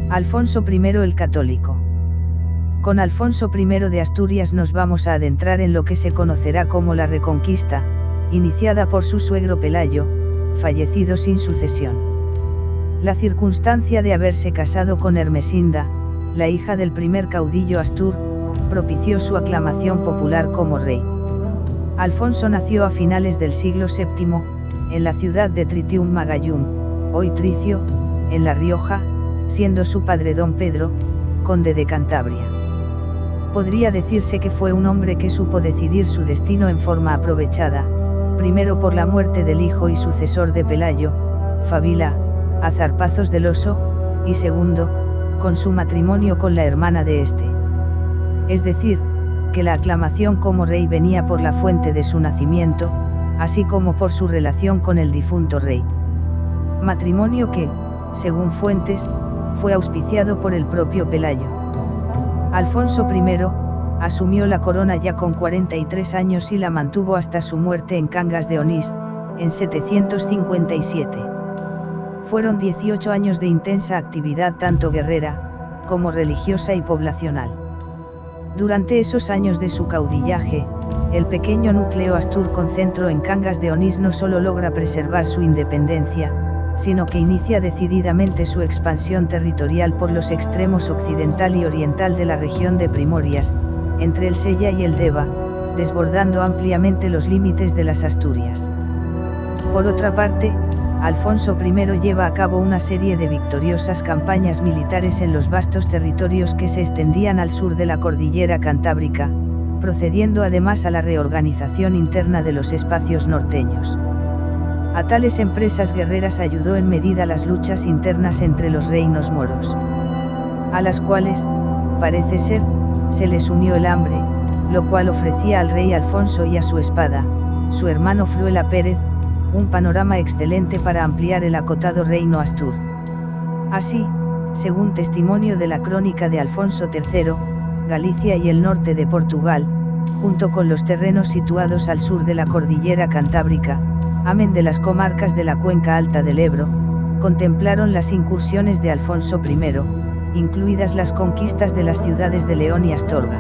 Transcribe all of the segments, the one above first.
Alfonso I el Católico. Con Alfonso I de Asturias nos vamos a adentrar en lo que se conocerá como la Reconquista, iniciada por su suegro Pelayo, fallecido sin sucesión. La circunstancia de haberse casado con Ermesinda, la hija del primer caudillo astur, propició su aclamación popular como rey. Alfonso nació a finales del siglo VII, en la ciudad de Tritium Magallum, hoy Tricio, en La Rioja, siendo su padre don Pedro, conde de Cantabria. Podría decirse que fue un hombre que supo decidir su destino en forma aprovechada, primero por la muerte del hijo y sucesor de Pelayo, Fabila, a zarpazos del Oso, y segundo, con su matrimonio con la hermana de este. Es decir, que la aclamación como rey venía por la fuente de su nacimiento, así como por su relación con el difunto rey. Matrimonio que, según fuentes, fue auspiciado por el propio Pelayo. Alfonso I asumió la corona ya con 43 años y la mantuvo hasta su muerte en Cangas de Onís, en 757. Fueron 18 años de intensa actividad tanto guerrera, como religiosa y poblacional. Durante esos años de su caudillaje, el pequeño núcleo astur con centro en Cangas de Onís no solo logra preservar su independencia, sino que inicia decididamente su expansión territorial por los extremos occidental y oriental de la región de Primorias, entre el Sella y el Deva, desbordando ampliamente los límites de las Asturias. Por otra parte, Alfonso I lleva a cabo una serie de victoriosas campañas militares en los vastos territorios que se extendían al sur de la cordillera cantábrica, procediendo además a la reorganización interna de los espacios norteños. A tales empresas guerreras ayudó en medida las luchas internas entre los reinos moros, a las cuales, parece ser, se les unió el hambre, lo cual ofrecía al rey Alfonso y a su espada, su hermano Fruela Pérez, un panorama excelente para ampliar el acotado reino astur. Así, según testimonio de la crónica de Alfonso III, Galicia y el norte de Portugal, junto con los terrenos situados al sur de la cordillera cantábrica, amén de las comarcas de la cuenca alta del Ebro, contemplaron las incursiones de Alfonso I, incluidas las conquistas de las ciudades de León y Astorga.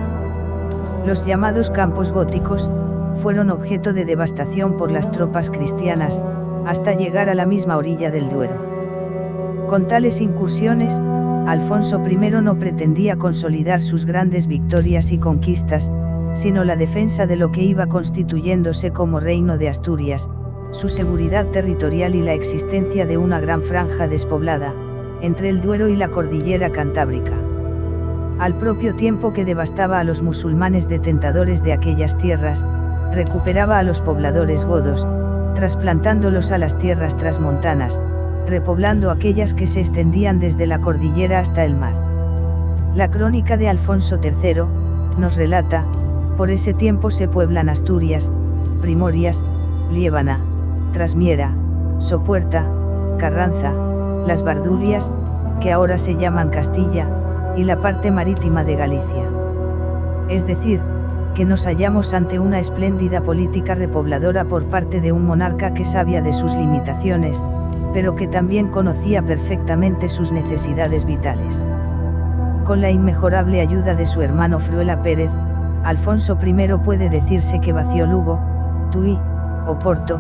Los llamados campos góticos, fueron objeto de devastación por las tropas cristianas, hasta llegar a la misma orilla del Duero. Con tales incursiones, Alfonso I no pretendía consolidar sus grandes victorias y conquistas, sino la defensa de lo que iba constituyéndose como Reino de Asturias, su seguridad territorial y la existencia de una gran franja despoblada, entre el Duero y la cordillera cantábrica. Al propio tiempo que devastaba a los musulmanes detentadores de aquellas tierras, recuperaba a los pobladores godos, trasplantándolos a las tierras trasmontanas, repoblando aquellas que se extendían desde la cordillera hasta el mar. La crónica de Alfonso III, nos relata, por ese tiempo se pueblan Asturias, Primorias, Liébana, Trasmiera, Sopuerta, Carranza, las Bardulias, que ahora se llaman Castilla, y la parte marítima de Galicia. Es decir, que nos hallamos ante una espléndida política repobladora por parte de un monarca que sabía de sus limitaciones, pero que también conocía perfectamente sus necesidades vitales. Con la inmejorable ayuda de su hermano Fruela Pérez, Alfonso I puede decirse que vació Lugo, Tui, Oporto,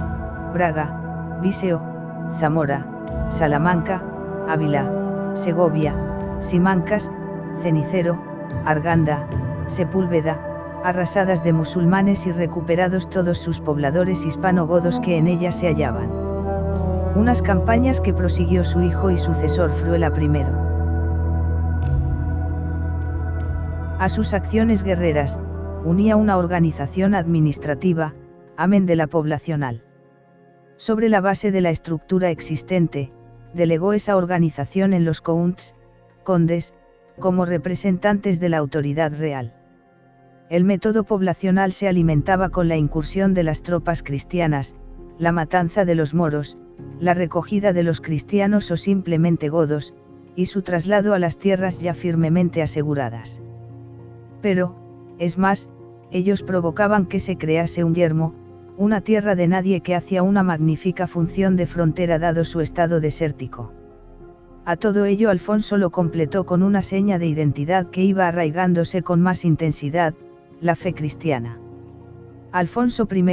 Braga, Viseu, Zamora, Salamanca, Ávila, Segovia, Simancas, Cenicero, Arganda, Sepúlveda, arrasadas de musulmanes y recuperados todos sus pobladores hispano-godos que en ellas se hallaban. Unas campañas que prosiguió su hijo y sucesor Fruela I. A sus acciones guerreras, unía una organización administrativa, amén de la poblacional. Sobre la base de la estructura existente, delegó esa organización en los counts, condes, como representantes de la autoridad real. El método poblacional se alimentaba con la incursión de las tropas cristianas, la matanza de los moros, la recogida de los cristianos o simplemente godos, y su traslado a las tierras ya firmemente aseguradas. Pero, es más, ellos provocaban que se crease un yermo, una tierra de nadie que hacía una magnífica función de frontera dado su estado desértico. A todo ello Alfonso lo completó con una seña de identidad que iba arraigándose con más intensidad, la fe cristiana. Alfonso I,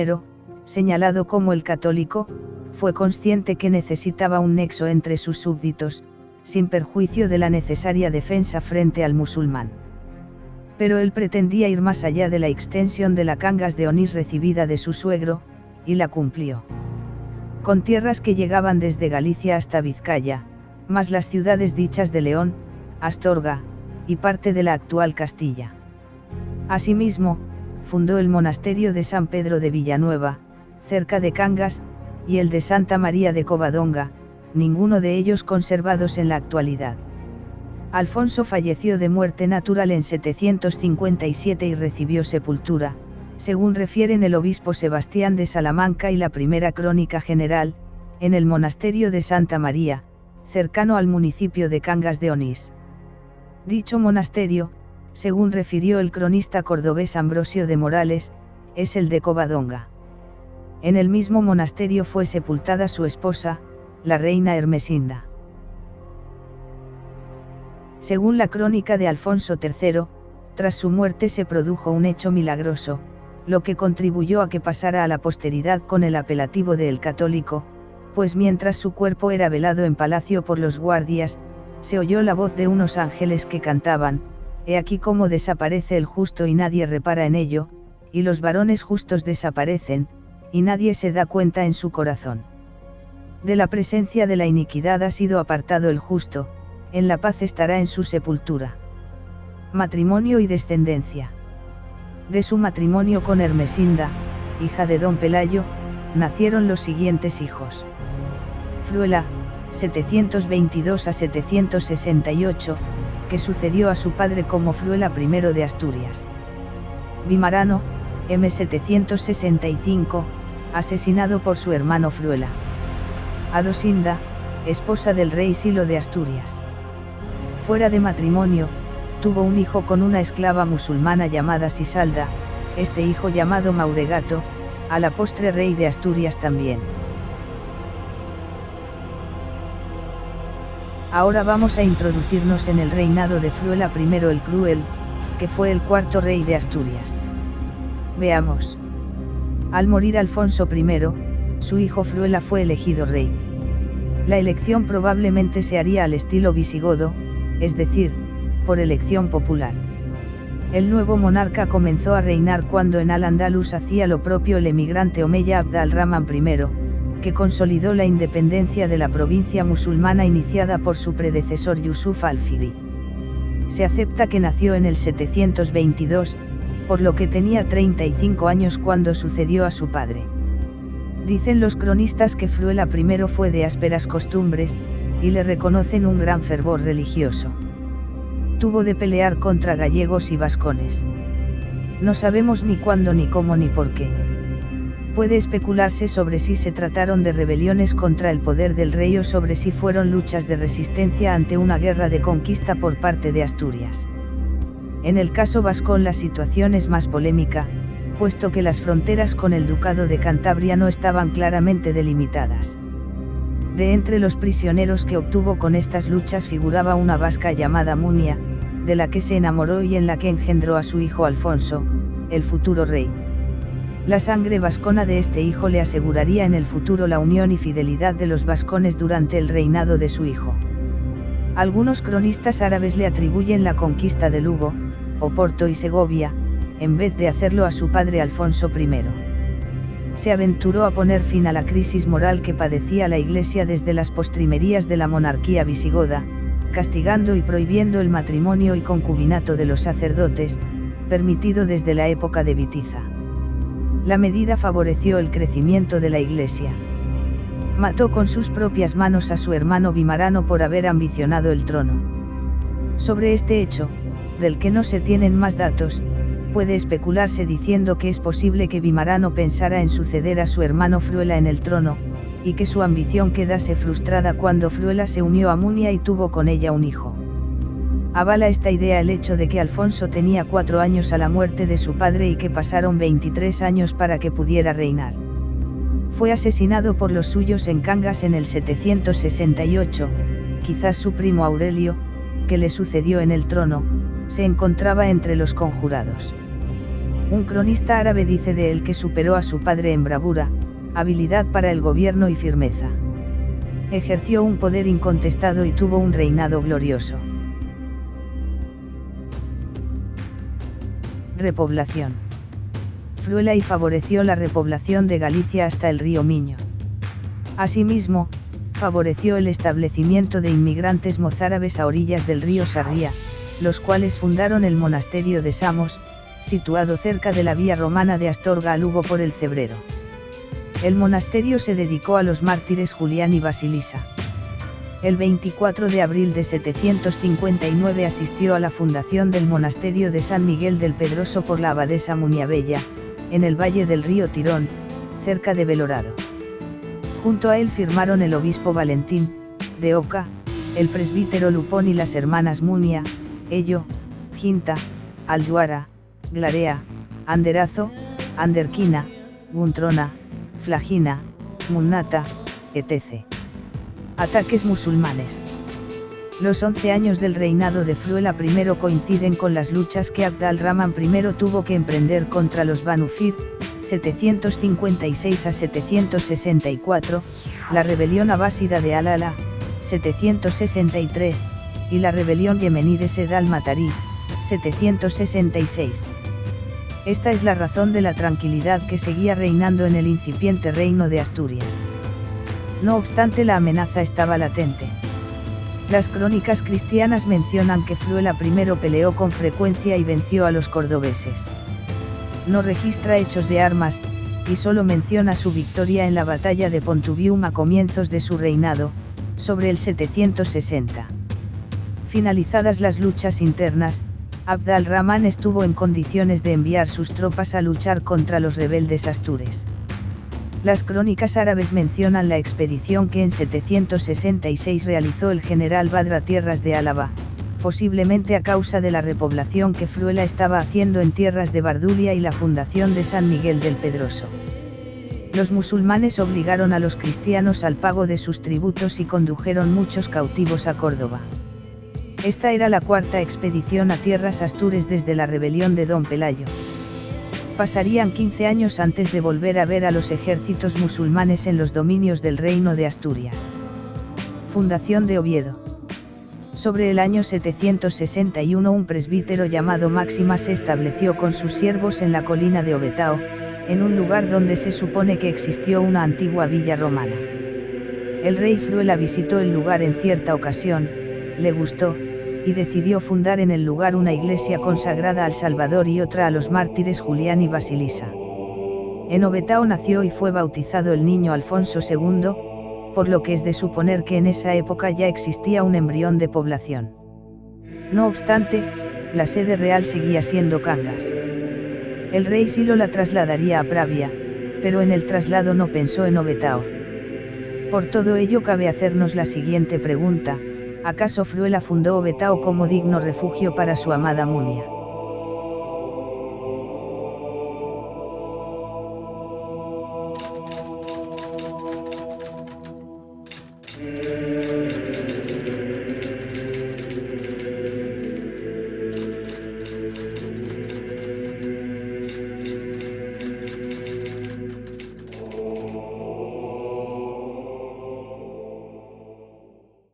señalado como el católico, fue consciente que necesitaba un nexo entre sus súbditos, sin perjuicio de la necesaria defensa frente al musulmán. Pero él pretendía ir más allá de la extensión de la Cangas de Onís recibida de su suegro, y la cumplió. Con tierras que llegaban desde Galicia hasta Vizcaya, más las ciudades dichas de León, Astorga, y parte de la actual Castilla. Asimismo, fundó el monasterio de San Pedro de Villanueva, cerca de Cangas, y el de Santa María de Covadonga, ninguno de ellos conservados en la actualidad. Alfonso falleció de muerte natural en 757 y recibió sepultura, según refieren el obispo Sebastián de Salamanca y la primera crónica general, en el monasterio de Santa María, cercano al municipio de Cangas de Onís. Dicho monasterio, según refirió el cronista cordobés Ambrosio de Morales, es el de Covadonga. En el mismo monasterio fue sepultada su esposa, la reina Ermesinda. Según la crónica de Alfonso III, tras su muerte se produjo un hecho milagroso, lo que contribuyó a que pasara a la posteridad con el apelativo de El Católico, pues mientras su cuerpo era velado en palacio por los guardias, se oyó la voz de unos ángeles que cantaban: «He aquí cómo desaparece el justo y nadie repara en ello, y los varones justos desaparecen, y nadie se da cuenta en su corazón. De la presencia de la iniquidad ha sido apartado el justo, en la paz estará en su sepultura». Matrimonio y descendencia. De su matrimonio con Ermesinda, hija de don Pelayo, nacieron los siguientes hijos. Fruela, 722 a 768, que sucedió a su padre como Fruela I de Asturias. Vimarano, M. 765, asesinado por su hermano Fruela. Adosinda, esposa del rey Silo de Asturias. Fuera de matrimonio, tuvo un hijo con una esclava musulmana llamada Sisalda, este hijo llamado Mauregato, a la postre rey de Asturias también. Ahora vamos a introducirnos en el reinado de Fruela I el Cruel, que fue el cuarto rey de Asturias. Veamos. Al morir Alfonso I, su hijo Fruela fue elegido rey. La elección probablemente se haría al estilo visigodo, es decir, por elección popular. El nuevo monarca comenzó a reinar cuando en Al-Ándalus hacía lo propio el emigrante omeya Abd al-Rahman I, que consolidó la independencia de la provincia musulmana iniciada por su predecesor Yusuf al-Fihri. Se acepta que nació en el 722, por lo que tenía 35 años cuando sucedió a su padre. Dicen los cronistas que Fruela I fue de ásperas costumbres, y le reconocen un gran fervor religioso. Tuvo de pelear contra gallegos y vascones. No sabemos ni cuándo ni cómo ni por qué. Puede especularse sobre si se trataron de rebeliones contra el poder del rey o sobre si fueron luchas de resistencia ante una guerra de conquista por parte de Asturias. En el caso vascón la situación es más polémica, puesto que las fronteras con el Ducado de Cantabria no estaban claramente delimitadas. De entre los prisioneros que obtuvo con estas luchas figuraba una vasca llamada Munia, de la que se enamoró y en la que engendró a su hijo Alfonso, el futuro rey. La sangre vascona de este hijo le aseguraría en el futuro la unión y fidelidad de los vascones durante el reinado de su hijo. Algunos cronistas árabes le atribuyen la conquista de Lugo, Oporto y Segovia, en vez de hacerlo a su padre Alfonso I. Se aventuró a poner fin a la crisis moral que padecía la Iglesia desde las postrimerías de la monarquía visigoda, castigando y prohibiendo el matrimonio y concubinato de los sacerdotes, permitido desde la época de Witiza. La medida favoreció el crecimiento de la Iglesia. Mató con sus propias manos a su hermano Vimarano por haber ambicionado el trono. Sobre este hecho, del que no se tienen más datos, puede especularse diciendo que es posible que Vimarano pensara en suceder a su hermano Fruela en el trono, y que su ambición quedase frustrada cuando Fruela se unió a Munia y tuvo con ella un hijo. Avala esta idea el hecho de que Alfonso tenía 4 años a la muerte de su padre y que pasaron 23 años para que pudiera reinar. Fue asesinado por los suyos en Cangas en el 768, quizás su primo Aurelio, que le sucedió en el trono, se encontraba entre los conjurados. Un cronista árabe dice de él que superó a su padre en bravura, habilidad para el gobierno y firmeza. Ejerció un poder incontestado y tuvo un reinado glorioso. Repoblación. Fruela y favoreció la repoblación de Galicia hasta el río Miño. Asimismo, favoreció el establecimiento de inmigrantes mozárabes a orillas del río Sarria, los cuales fundaron el monasterio de Samos, situado cerca de la vía romana de Astorga a Lugo por el Cebrero. El monasterio se dedicó a los mártires Julián y Basilisa. El 24 de abril de 759 asistió a la fundación del monasterio de San Miguel del Pedroso por la abadesa Muniabella, en el valle del río Tirón, cerca de Belorado. Junto a él firmaron el obispo Valentín, de Oca, el presbítero Lupón y las hermanas Munia, Ello, Ginta, Alduara, Glarea, Anderazo, Anderquina, Guntrona, Flagina, Munnata, etc. Ataques musulmanes. Los 11 años del reinado de Fruela I coinciden con las luchas que Abd al-Rahman I tuvo que emprender contra los Banu Fir, 756 a 764, la rebelión abásida de Al-Ala, 763, y la rebelión yemení de Sed al-Matari, 766. Esta es la razón de la tranquilidad que seguía reinando en el incipiente reino de Asturias. No obstante, la amenaza estaba latente. Las crónicas cristianas mencionan que Fruela I peleó con frecuencia y venció a los cordobeses. No registra hechos de armas, y solo menciona su victoria en la batalla de Pontubium a comienzos de su reinado, sobre el 760. Finalizadas las luchas internas, Abd al-Rahman estuvo en condiciones de enviar sus tropas a luchar contra los rebeldes astures. Las crónicas árabes mencionan la expedición que en 766 realizó el general Badr a tierras de Álava, posiblemente a causa de la repoblación que Fruela estaba haciendo en tierras de Bardulia y la fundación de San Miguel del Pedroso. Los musulmanes obligaron a los cristianos al pago de sus tributos y condujeron muchos cautivos a Córdoba. Esta era la cuarta expedición a tierras astures desde la rebelión de Don Pelayo. Pasarían 15 años antes de volver a ver a los ejércitos musulmanes en los dominios del reino de Asturias. Fundación de Oviedo. Sobre el año 761 un presbítero llamado Máxima se estableció con sus siervos en la colina de Obetao, en un lugar donde se supone que existió una antigua villa romana. El rey Fruela visitó el lugar en cierta ocasión, le gustó, y decidió fundar en el lugar una iglesia consagrada al Salvador y otra a los mártires Julián y Basilisa. En Obetao nació y fue bautizado el niño Alfonso II, por lo que es de suponer que en esa época ya existía un embrión de población. No obstante, la sede real seguía siendo Cangas. El rey Silo la trasladaría a Pravia, pero en el traslado no pensó en Obetao. Por todo ello cabe hacernos la siguiente pregunta: ¿acaso Fruela fundó Obetao como digno refugio para su amada Munia?